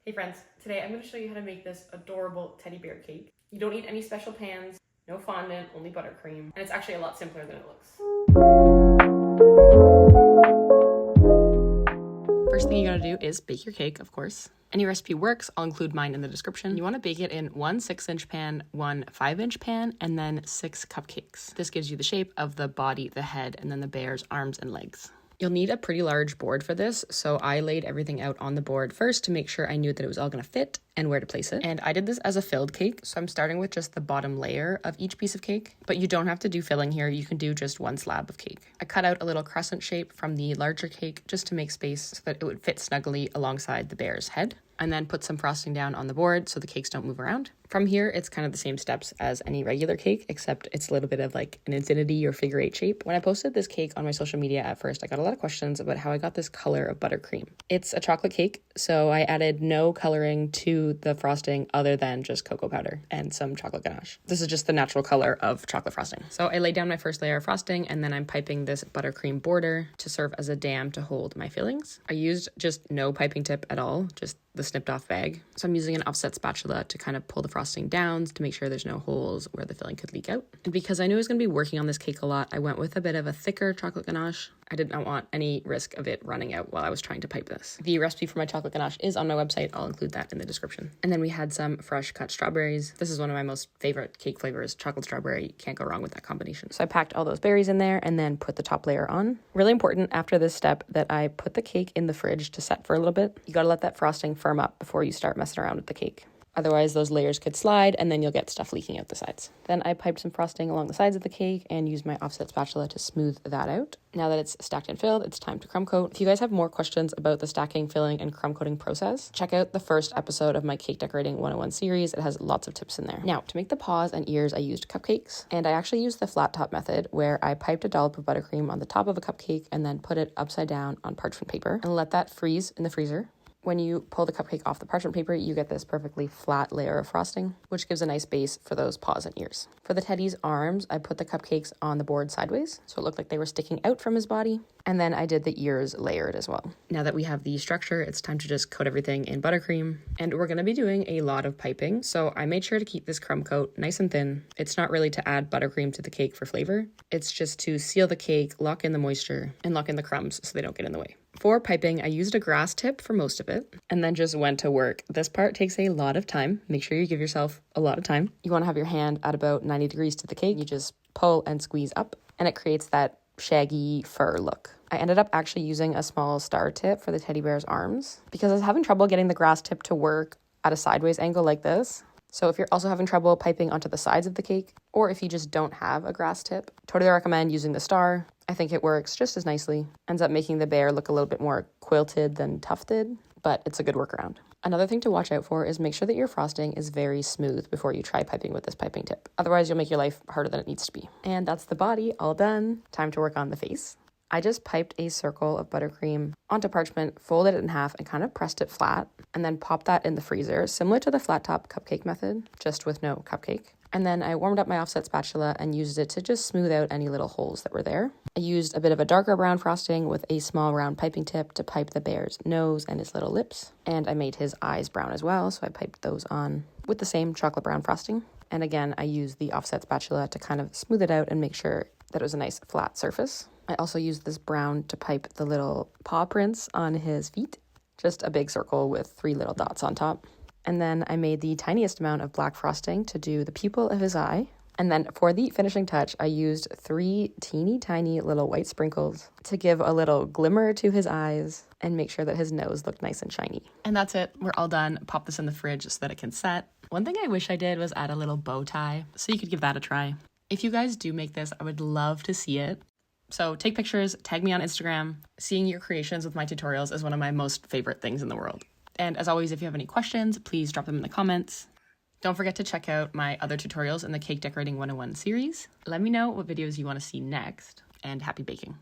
Hey friends, today I'm going to show you how to make this adorable teddy bear cake. You don't need any special pans, no fondant, only buttercream, and it's actually a lot simpler than it looks. First thing you gotta do is bake your cake, of course. Any recipe works, I'll include mine in the description. You wanna bake it in one 6-inch pan, one 5-inch pan, and then 6 cupcakes. This gives you the shape of the body, the head, and then the bear's arms and legs. You'll need a pretty large board for this, so I laid everything out on the board first to make sure I knew that it was all gonna fit and where to place it. And I did this as a filled cake, so I'm starting with just the bottom layer of each piece of cake, but you don't have to do filling here, you can do just one slab of cake. I cut out a little crescent shape from the larger cake just to make space so that it would fit snugly alongside the bear's head, and then put some frosting down on the board so the cakes don't move around. From here, it's kind of the same steps as any regular cake, except it's a little bit of like an infinity or figure 8 shape. When I posted this cake on my social media at first, I got a lot of questions about how I got this color of buttercream. It's a chocolate cake, so I added no coloring to the frosting other than just cocoa powder and some chocolate ganache. This is just the natural color of chocolate frosting. So I laid down my first layer of frosting, and then I'm piping this buttercream border to serve as a dam to hold my fillings. I used just no piping tip at all, just the snipped off bag. So I'm using an offset spatula to kind of pull the frosting down to make sure there's no holes where the filling could leak out. And because I knew I was going to be working on this cake a lot, I went with a bit of a thicker chocolate ganache. I did not want any risk of it running out while I was trying to pipe this. The recipe for my chocolate ganache is on my website. I'll include that in the description. And then we had some fresh cut strawberries. This is one of my most favorite cake flavors, chocolate strawberry. Can't go wrong with that combination. So I packed all those berries in there and then put the top layer on. Really important after this step that I put the cake in the fridge to set for a little bit. You gotta let that frosting firm up before you start messing around with the cake. Otherwise, those layers could slide and then you'll get stuff leaking out the sides. Then I piped some frosting along the sides of the cake and used my offset spatula to smooth that out. Now that it's stacked and filled, it's time to crumb coat. If you guys have more questions about the stacking, filling, and crumb coating process, check out the first episode of my Cake Decorating 101 series. It has lots of tips in there. Now, to make the paws and ears, I used cupcakes, and I actually used the flat top method where I piped a dollop of buttercream on the top of a cupcake and then put it upside down on parchment paper and let that freeze in the freezer. When you pull the cupcake off the parchment paper, you get this perfectly flat layer of frosting, which gives a nice base for those paws and ears. For the teddy's arms, I put the cupcakes on the board sideways, so it looked like they were sticking out from his body. And then I did the ears layered as well. Now that we have the structure, it's time to just coat everything in buttercream. And we're gonna be doing a lot of piping, so I made sure to keep this crumb coat nice and thin. It's not really to add buttercream to the cake for flavor. It's just to seal the cake, lock in the moisture, and lock in the crumbs so they don't get in the way. For piping, I used a grass tip for most of it, and then just went to work. This part takes a lot of time. Make sure you give yourself a lot of time. You wanna have your hand at about 90 degrees to the cake. You just pull and squeeze up, and it creates that shaggy fur look. I ended up actually using a small star tip for the teddy bear's arms because I was having trouble getting the grass tip to work at a sideways angle like this. So if you're also having trouble piping onto the sides of the cake, or if you just don't have a grass tip, totally recommend using the star. I think it works just as nicely. Ends up making the bear look a little bit more quilted than tufted, but it's a good workaround. Another thing to watch out for is make sure that your frosting is very smooth before you try piping with this piping tip. Otherwise, you'll make your life harder than it needs to be. And that's the body all done. Time to work on the face. I just piped a circle of buttercream onto parchment, folded it in half, and kind of pressed it flat, and then popped that in the freezer, similar to the flat top cupcake method, just with no cupcake. And then I warmed up my offset spatula and used it to just smooth out any little holes that were there. I used a bit of a darker brown frosting with a small round piping tip to pipe the bear's nose and his little lips. And I made his eyes brown as well, so I piped those on with the same chocolate brown frosting. And again, I used the offset spatula to kind of smooth it out and make sure that it was a nice flat surface. I also used this brown to pipe the little paw prints on his feet. Just a big circle with 3 little dots on top. And then I made the tiniest amount of black frosting to do the pupil of his eye. And then for the finishing touch, I used 3 teeny tiny little white sprinkles to give a little glimmer to his eyes and make sure that his nose looked nice and shiny. And that's it. We're all done. Pop this in the fridge so that it can set. One thing I wish I did was add a little bow tie, so you could give that a try. If you guys do make this, I would love to see it. So take pictures, tag me on Instagram. Seeing your creations with my tutorials is one of my most favorite things in the world. And as always, if you have any questions, please drop them in the comments. Don't forget to check out my other tutorials in the Cake Decorating 101 series. Let me know what videos you want to see next, and happy baking.